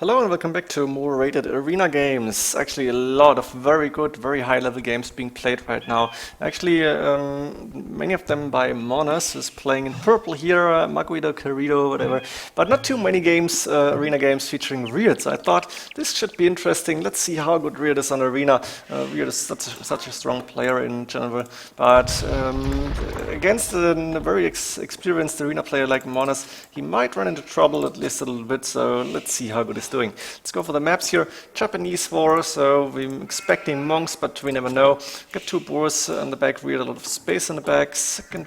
Hello and welcome back to more rated arena games. Actually, a lot of very good, very high-level games being played right now. Actually, many of them by Monoz, who's playing in purple here, Maguido, Carrido, whatever. But not too many games, arena games featuring RiuT. So I thought this should be interesting. Let's see how good RiuT is on arena. RiuT is such a strong player in general, but against a very experienced arena player like Monoz, he might run into trouble at least a little bit. So let's see how good he's doing. Let's go for the maps here. Japanese war, so we're expecting monks, but we never know. Got two boars in the back, RiuT, a lot of space in the back, second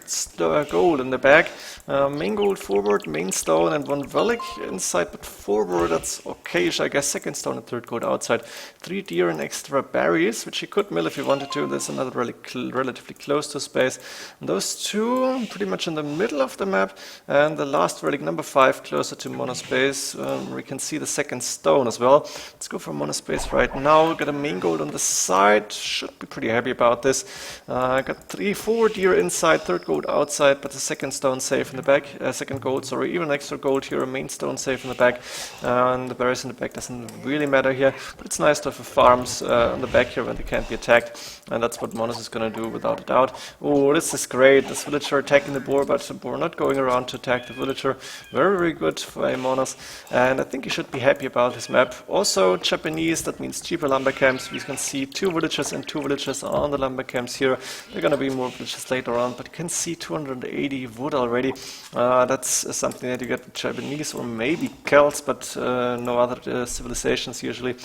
gold in the back. Main gold forward, main stone, and one relic inside, but forward that's okay, I guess. Second stone and third gold outside. 3 deer and extra berries, which he could mill if he wanted to. There's another relic relatively close to space. And those two pretty much in the middle of the map, and the last relic, number 5, closer to monospace. We can see the second stone as well. Let's go for monospace right now. Got a main gold on the side. Should be pretty happy about this. Got 4 deer inside, third gold outside, but the second stone safe in the back. Second gold, sorry, even extra gold here. A main stone safe in the back. And the berries in the back doesn't really matter here. But it's nice to have farms on the back here when they can't be attacked. And that's what Monoz is going to do without a doubt. Oh, this is great. This villager attacking the boar, but the boar not going around to attack the villager. Very, very good for a Monoz. And I think he should be happy about his map. Also Japanese, that means cheaper lumber camps. We can see 2 villages and 2 villages on the lumber camps here. There are going to be more villages later on, but you can see 280 wood already. That's something that you get with Japanese or maybe Celts, but no other civilizations usually.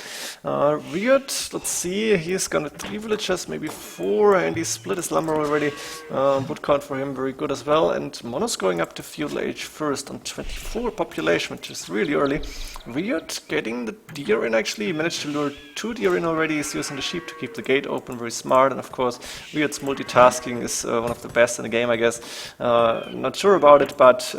RiuT, let's see, he's got 3 villages, maybe 4, and he split his lumber already. Wood count for him very good as well. And Monoz going up to feudal age first on 24 population, which is really early. RiuT getting the deer in actually. He managed to lure 2 deer in already. He's using the sheep to keep the gate open, very smart. And of course, RiuT's multitasking is one of the best in the game, I guess. Not sure about it, but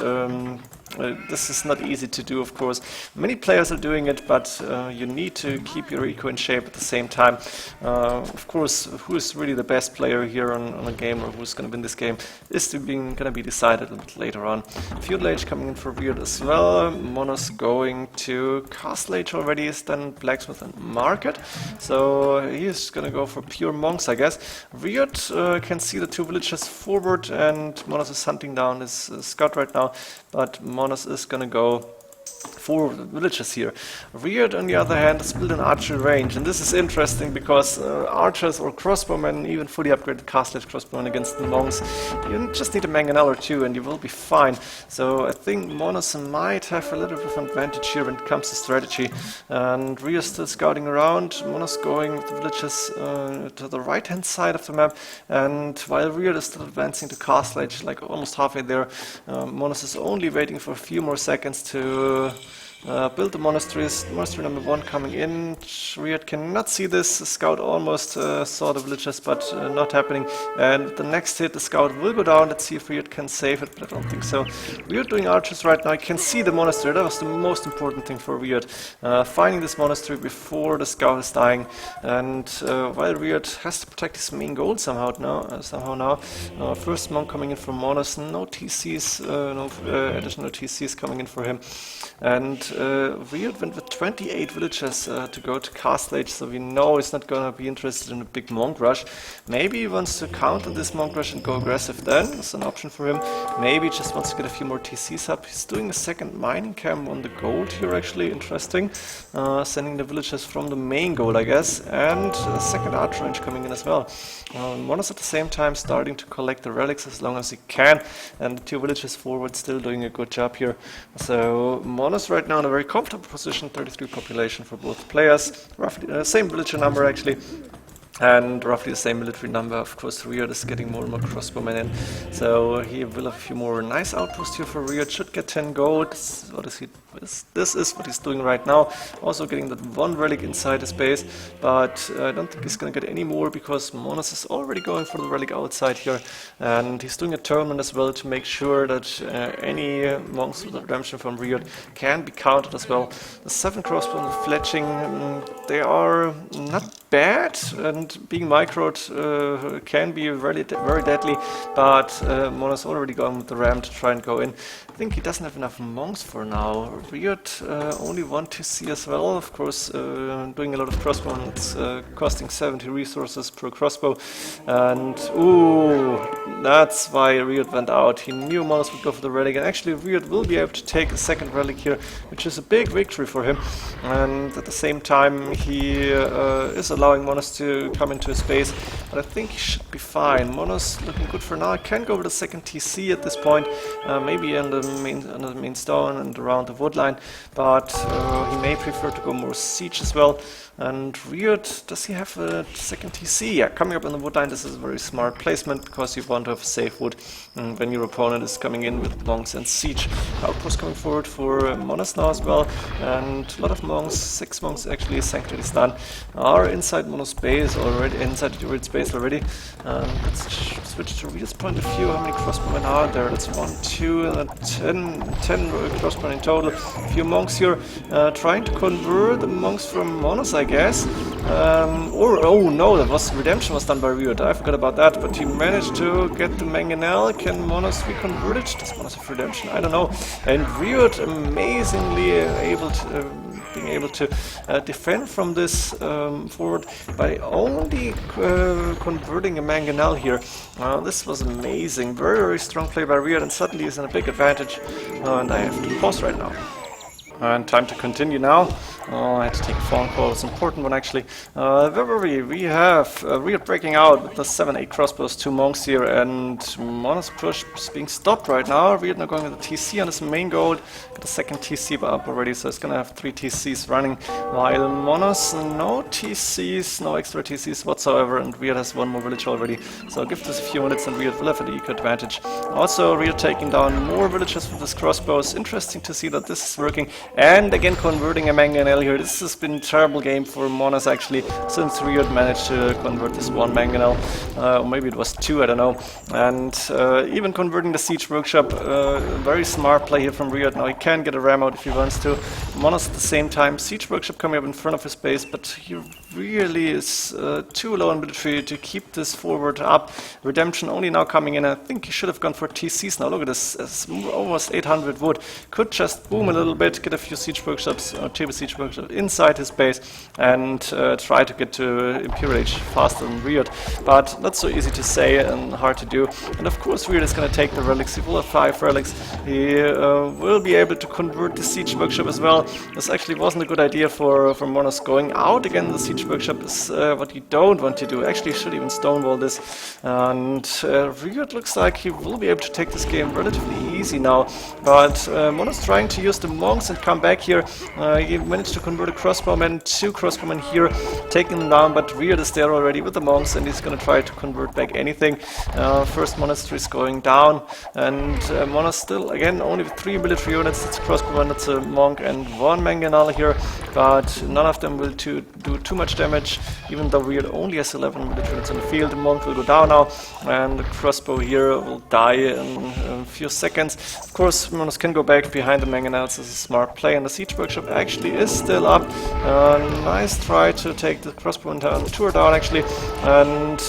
this is not easy to do, of course. Many players are doing it, but you need to keep your eco in shape at the same time. Of course, who is really the best player here on a game, or who's going to win this game, is going to be decided a bit later on. Feudal Age coming in for RiuT as well. Monoz going to Castle Age already, is then Blacksmith and Market. So he's going to go for pure monks, I guess. RiuT can see the 2 villages forward, and Monoz is hunting down his scout right now, but Monoz is going to go 4 villages here. RiuT, on the other hand, has built an archery range, and this is interesting because archers or crossbowmen, even fully upgraded castle crossbowmen against the monks, you just need a mangonel or 2 and you will be fine. So I think Monoz might have a little bit of an advantage here when it comes to strategy. And RiuT still scouting around. Monoz going with the villages to the right hand side of the map, and while RiuT is still advancing to castle age, like almost halfway there, Monoz is only waiting for a few more seconds to build the monasteries. Monastery number 1 coming in. RiuT cannot see this. The scout almost saw the villages, but not happening. And the next hit, the scout will go down. Let's see if RiuT can save it, but I don't think so. RiuT doing archers right now. You can see the monastery. That was the most important thing for RiuT. Finding this monastery before the scout is dying. And while RiuT has to protect his main goal somehow now. First monk coming in for Monoz. No TCs, no additional TCs coming in for him. And RiuT went with 28 villages to go to Castle Age, so we know he's not going to be interested in a big monk rush. Maybe he wants to counter this monk rush and go aggressive then. It's an option for him. Maybe he just wants to get a few more TCs up. He's doing a second mining camp on the gold here, actually. Interesting. Sending the villages from the main goal, I guess. And a second archer range coming in as well. Monoz at the same time starting to collect the relics as long as he can. And the 2 villages forward still doing a good job here. So Monoz right now in a very comfortable position, 33 population for both players, roughly the same villager number actually, and roughly the same military number. Of course, RiuT is getting more and more crossbowmen in, so he will have a few more nice outposts here for RiuT. Should get 10 gold. This is what he's doing right now. Also getting that 1 relic inside his base, but I don't think he's going to get any more because Monoz is already going for the relic outside here, and he's doing a tournament as well to make sure that any monks with redemption from RiuT can be counted as well. The 7 crossbow fletching, they are not bad, and being microed can be very deadly, but Monoz already going with the ram to try and go in. I think he doesn't have enough monks for now. RiuT only 1 TC as well, of course, doing a lot of crossbow, and it's costing 70 resources per crossbow. And ooh, that's why RiuT went out. He knew Monoz would go for the relic, and actually RiuT will be able to take a second relic here, which is a big victory for him. And at the same time, he is allowing Monoz to come into his base, but I think he should be fine. Monoz looking good for now. I can go with the second TC at this point, maybe on the main stone and around the wood line, but he may prefer to go more siege as well. And RiuT, does he have a second TC? Yeah, coming up on the wood line, this is a very smart placement because you want to have safe wood when your opponent is coming in with monks and siege. Outpost coming forward for Monoz now as well, and a lot of monks, 6 monks actually, Sanctuary Stun, are inside Monoz base already, inside the RiuT's base already. Let's switch to RiuT's point of view. How many crossbowmen are there? That's 1, 2, 10 crossbowmen in total. A few monks here trying to convert the monks from Monoz, I guess. Oh no, that was redemption was done by RiuT. I forgot about that, but he managed to get the mangonel. Can Monoz be converted? Does Monoz have redemption? I don't know. And RiuT amazingly being able to defend from this forward by only converting a mangonel here. This was amazing. Very, very strong play by RiuT, and suddenly he's in a big advantage. And I have to pause right now. And time to continue now. I had to take a phone call. It's an important one actually. Where were we? We have RiuT breaking out with the 7-8 crossbows, 2 monks here, and Monoz push is being stopped right now. RiuT now going with the TC on his main gold. Got the second TC up already, so it's gonna have 3 TCs running. While Monoz, no TCs, no extra TCs whatsoever, and RiuT has 1 more village already. So I'll give this a few minutes and RiuT will have an eco advantage. Also, RiuT taking down more villages with his crossbows. Interesting to see that this is working. And again converting a mangonel here. This has been a terrible game for Monoz actually, since RiuT managed to convert this 1 mangonel, or maybe it was 2, I don't know. And even converting the siege workshop, very smart play here from RiuT. Now he can get a ram out if he wants to. Monoz at the same time, siege workshop coming up in front of his base, but he really is too low in military to keep this forward up. Redemption only now coming in. I think he should have gone for TCs now. Look at this, it's almost 800 wood. Could just boom a little bit, get a few siege workshops or table siege workshops inside his base, and try to get to Imperial Age faster than RiuT. But not so easy to say and hard to do. And of course RiuT is going to take the relics. He will have 5 relics. He will be able to convert the siege workshop as well. This actually wasn't a good idea for Monoz. Going out again the siege workshop is what you don't want to do. Actually should even stonewall this. And RiuT looks like he will be able to take this game relatively easy now. But Monoz trying to use the monks and come back here. He managed to convert a crossbowman, 2 crossbowmen here, taking them down, but RiuT is there already with the monks, and he's going to try to convert back anything. First monastery is going down, and Monoz still, again, only with 3 military units. That's a crossbowman, that's a monk, and 1 mangonel here, but none of them will do too much damage, even though RiuT only has 11 military units on the field. The monk will go down now, and the crossbow here will die in a few seconds. Of course, Monoz can go back behind the mangonels. This is a smart play, and the siege workshop actually is still up. Nice try to take the crossbow down, tour down actually, and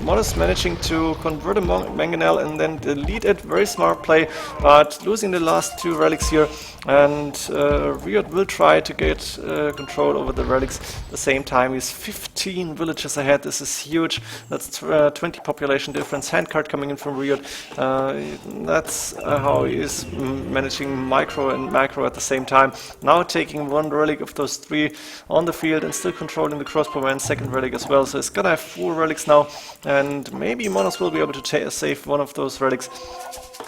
Monoz managing to convert a mangonel and then delete it. Very smart play, but losing the last 2 relics here, and RiuT will try to get control over the relics. At the same time, he's 15 villages ahead. This is huge. That's 20 population difference. Handcart coming in from RiuT. That's how he is managing micro and macro at the same time. Now taking 1 relic of those 3 on the field and still controlling the crossbowman, second relic as well. So it's gonna have 4 relics now, and maybe Monoz will be able to save 1 of those relics.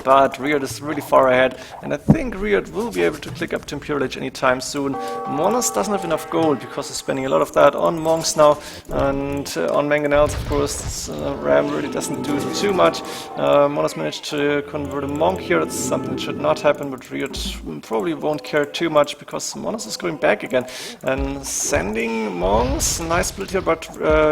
But RiuT is really far ahead, and I think RiuT will be able to click up to Imperial Age anytime soon. Monoz doesn't have enough gold because he's spending a lot of that on monks now, and on mangonels, of course. Ram really doesn't do too much. Monoz managed to convert a monk here. That's something that should not happen, but RiuT probably won't care too much because Monoz is going back again and sending monks. Nice split here, but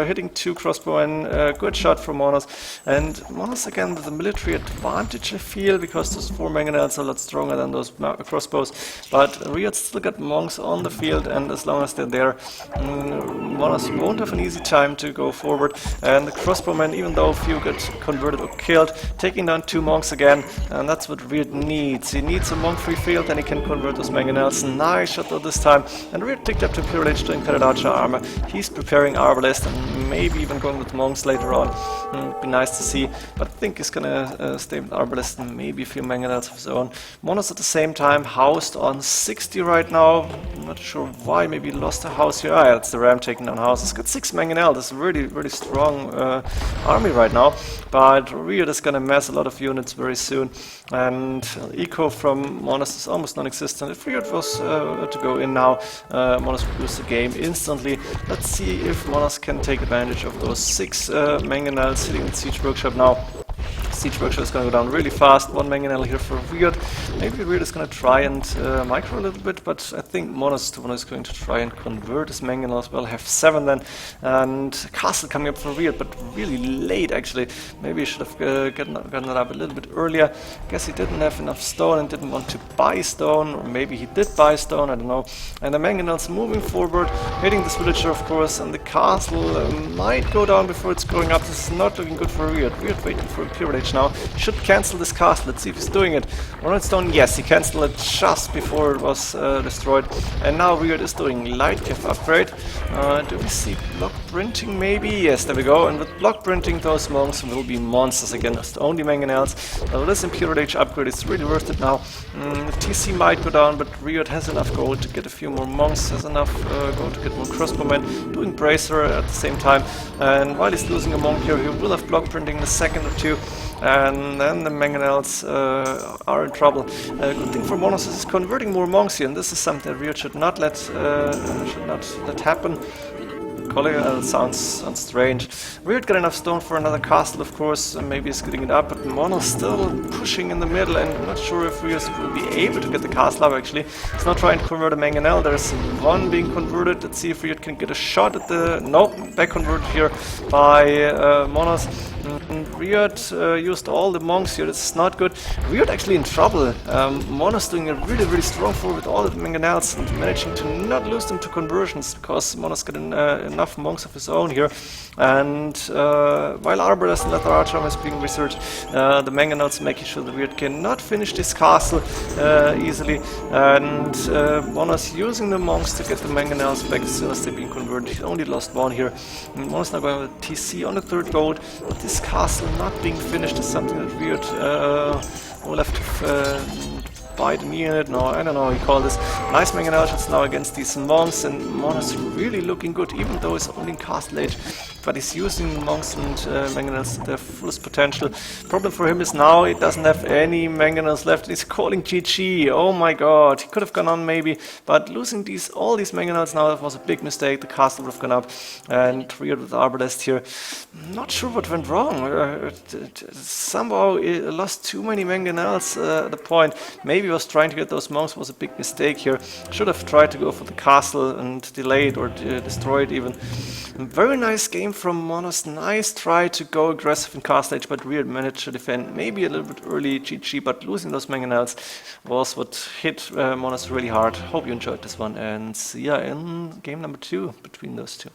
hitting 2 crossbow and good shot from Monoz. And Monoz again with the military advantage, I feel, because those 4 mangonels are a lot stronger than those crossbows. But RiuT still got monks on the field, and as long as they're there, Monoz won't of an easy time to go forward. And the crossbowman, even though a few get converted or killed, taking down 2 monks again, and that's what RiuT needs. He needs a monk-free field, and he can convert those mangonels. Nice shot though this time, and RiuT picked up to Imperial Age doing Padded Archer armor. He's preparing Arbalest and maybe even going with monks later on. It'd be nice to see, but I think he's gonna stay with Arbalest and maybe a few mangonels of his own. Monoz at the same time, housed on 60 right now. I'm not sure why, maybe he lost a house here. Ah, yeah, it's the ram taking down houses. Got 6 mangonel, that's a really, really strong army right now, but RiuT is gonna mass a lot of units very soon, and eco from Monoz is almost non-existent. If RiuT was to go in now, Monoz would lose the game instantly. Let's see if Monoz can take advantage of those 6 mangonels sitting in the Siege Workshop now. Siege Workshop is going to go down really fast. 1 mangonel here for RiuT. Maybe RiuT is going to try and micro a little bit, but I think Monoz is going to try and convert his mangonel as well. Have 7 then, and castle coming up for RiuT, but really late actually. Maybe he should have gotten it up a little bit earlier. Guess he didn't have enough stone and didn't want to buy stone, or maybe he did buy stone, I don't know. And the mangonel's moving forward, hitting this villager of course, and the castle might go down before it's going up. This is not looking good for RiuT. RiuT waiting for Imperial Age now. Should cancel this castle. Let's see if he's doing it. One stone, yes, he cancelled it just before it was destroyed. And now RiuT is doing light cav upgrade. Do we see block printing maybe? Yes, there we go. And with block printing, those monks will be monsters again. That's only mangonels. So this Imperial Age upgrade is really worth it now. TC might go down, but RiuT has enough gold to get a few more monks. Has enough gold to get more crossbowmen. Doing bracer at the same time. And while he's losing a monk here, he will have block printing in a second or two. And then the mangonels are in trouble. Good thing for Monoz is he's converting more monks here, and this is something that RiuT should not let happen. Sounds strange. RiuT got enough stone for another castle, of course, and maybe he's getting it up, but Monoz still pushing in the middle, and I'm not sure if RiuT will be able to get the castle up actually. He's not trying to convert a mangonel, there's 1 being converted. Let's see if RiuT can get a shot at the... Nope, back converted here by Monoz. RiuT used all the monks here, this is not good. RiuT actually in trouble. Monoz doing a really, really strong forward with all the mangonels and managing to not lose them to conversions, because Monoz got enough monks of his own here. And while Arbalest and Leather Archer is being researched, the mangonels making sure that RiuT cannot finish this castle easily. And Monoz using the monks to get the mangonels back as soon as they're being converted. He only lost 1 here. And Monoz now going with TC on the 3rd gold, but this castle not being finished is something that RiuT will have to bite me in it. No, I don't know how you call this. Nice mangonel shots now against these monks, and Monoz really looking good, even though he's only in castle age. But he's using monks and mangonels to their fullest potential. Problem for him is now he doesn't have any mangonels left. He's calling GG. Oh my god. He could have gone on maybe, but losing all these mangonels now, that was a big mistake. The castle would have gone up, and RiuT with Arbalest here. Not sure what went wrong. Somehow he lost too many mangonels at the point. Maybe he was trying to get those monks, was a big mistake here. Should have tried to go for the castle and delay it or destroy it even. Very nice game from Monoz. Nice try to go aggressive in castle age, but RiuT managed to defend maybe a little bit early, GG, but losing those mangonels was what hit Monoz really hard. Hope you enjoyed this one, and see ya in game number 2 between those two.